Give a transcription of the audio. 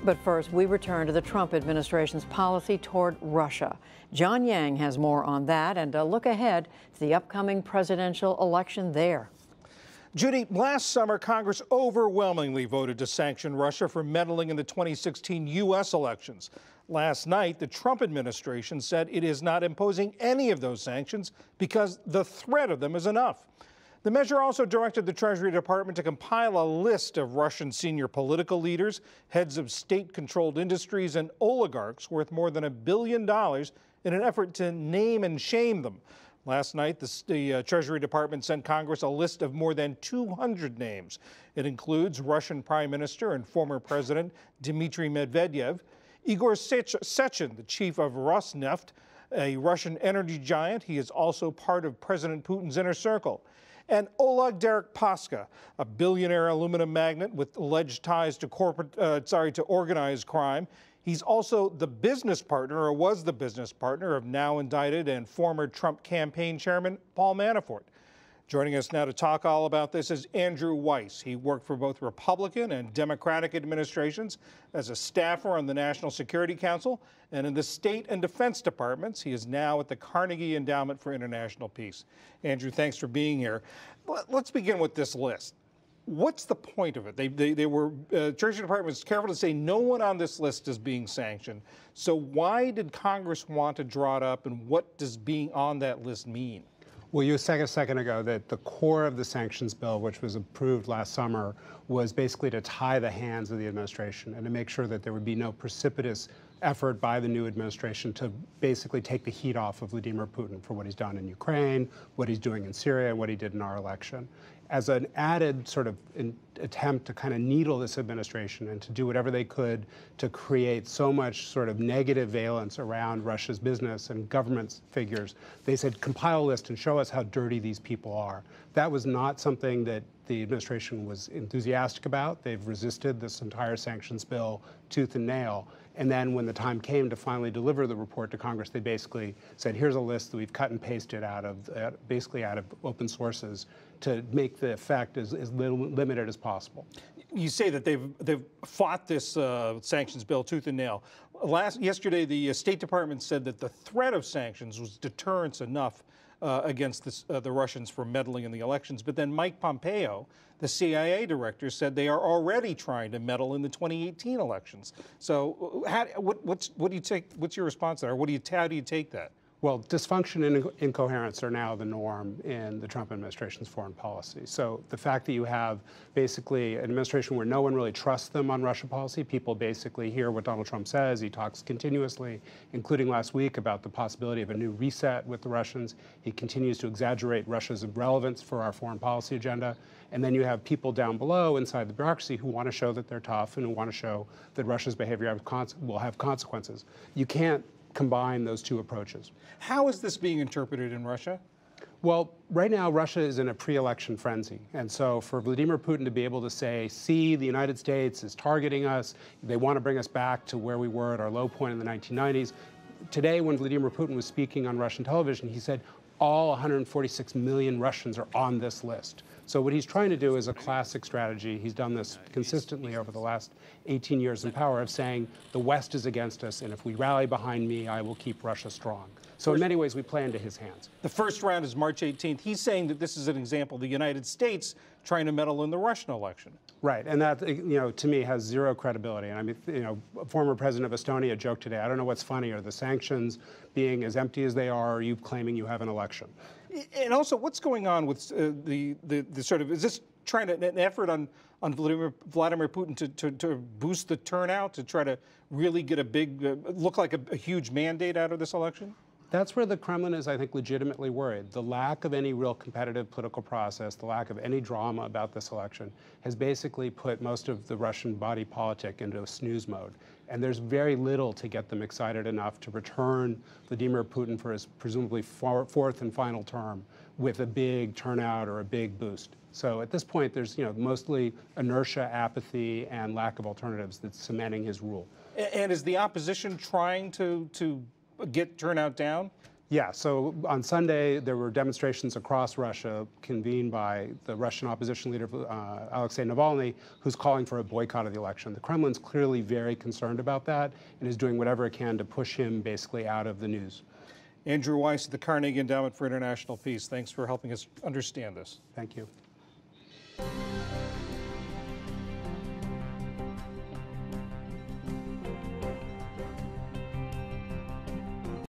But first, we return to the Trump administration's policy toward Russia. John Yang has more on that and a look ahead to the upcoming presidential election there. Judy, last summer, Congress overwhelmingly voted to sanction Russia for meddling in the 2016 U.S. elections. Last night, the Trump administration said it is not imposing any of those sanctions because the threat of them is enough. The measure also directed the Treasury Department to compile a list of Russian senior political leaders, heads of state-controlled industries, and oligarchs worth more than $1 billion in an effort to name and shame them. Last night, the Treasury Department sent Congress a list of more than 200 names. It includes Russian Prime Minister and former President Dmitry Medvedev, Igor Sechin, the chief of Rosneft, a Russian energy giant. He is also part of President Putin's inner circle. And Oleg Deripaska, a billionaire aluminum magnate with alleged ties to to organized crime. He's also the business partner, or was the business partner, of now indicted and former Trump campaign chairman Paul Manafort. Joining us now to talk all about this is Andrew Weiss. He worked for both Republican and Democratic administrations as a staffer on the National Security Council and in the State and Defense Departments. He is now at the Carnegie Endowment for International Peace. Andrew, thanks for being here. Let's begin with this list. What's the point of it? Treasury Department was careful to say no one on this list is being sanctioned. So why did Congress want to draw it up, and what does being on that list mean? Well, you said a second ago that the core of the sanctions bill, which was approved last summer, was basically to tie the hands of the administration and to make sure that there would be no precipitous effort by the new administration to basically take the heat off of Vladimir Putin for what he's done in Ukraine, what he's doing in Syria, and what he did in our election. As an added sort of attempt to kind of needle this administration and to do whatever they could to create so much sort of negative valence around Russia's business and government figures, they said, compile a list and show us how dirty these people are. That was not something that the administration was enthusiastic about. They've resisted this entire sanctions bill tooth and nail. And then when the time came to finally deliver the report to Congress, they basically said, here's a list that we've cut and pasted out of, basically out of open sources to make the effect as limited as possible. You say that they've fought this sanctions bill tooth and nail. Yesterday, the State Department said that the threat of sanctions was deterrence enough against the Russians for meddling in the elections. But then Mike Pompeo, the CIA director, said they are already trying to meddle in the 2018 elections. So what do you take? What's your response there? How do you take that? Well, dysfunction and incoherence are now the norm in the Trump administration's foreign policy. So the fact that you have basically an administration where no one really trusts them on Russia policy, people basically hear what Donald Trump says. He talks continuously, including last week, about the possibility of a new reset with the Russians. He continues to exaggerate Russia's relevance for our foreign policy agenda. And then you have people down below inside the bureaucracy who want to show that they're tough and who want to show that Russia's behavior will have consequences. You can't combine those two approaches. How is this being interpreted in Russia? Well, right now, Russia is in a pre-election frenzy. And so for Vladimir Putin to be able to say, see, the United States is targeting us, they want to bring us back to where we were at our low point in the 1990s. Today, when Vladimir Putin was speaking on Russian television, he said, all 146 million Russians are on this list. So what he's trying to do is a classic strategy. He's done this consistently over the last 18 years in power of saying, the West is against us, and if we rally behind me, I will keep Russia strong. So in many ways, we play into his hands. The first round is March 18th. He's saying that this is an example of the United States trying to meddle in the Russian election. Right, and that, to me, has zero credibility. And I mean, former president of Estonia joked today, I don't know what's funnier, the sanctions being as empty as they are, or you claiming you have an election. And also, what's going on with the sort of, is this trying to, an effort on Vladimir Putin to boost the turnout, to try to really get a big, look like a huge mandate out of this election? That's where the Kremlin is, I think, legitimately worried. The lack of any real competitive political process, the lack of any drama about this election has basically put most of the Russian body politic into a snooze mode. And there's very little to get them excited enough to return Vladimir Putin for his presumably fourth and final term with a big turnout or a big boost. So at this point, there's mostly inertia, apathy, and lack of alternatives that's cementing his rule. And is the opposition trying to get turnout down Yeah, so on Sunday, there were demonstrations across Russia convened by the Russian opposition leader, Alexei Navalny, who's calling for a boycott of the election. The Kremlin's clearly very concerned about that and is doing whatever it can to push him basically out of the news. Andrew Weiss at the Carnegie Endowment for International Peace, thanks for helping us understand this. Thank you.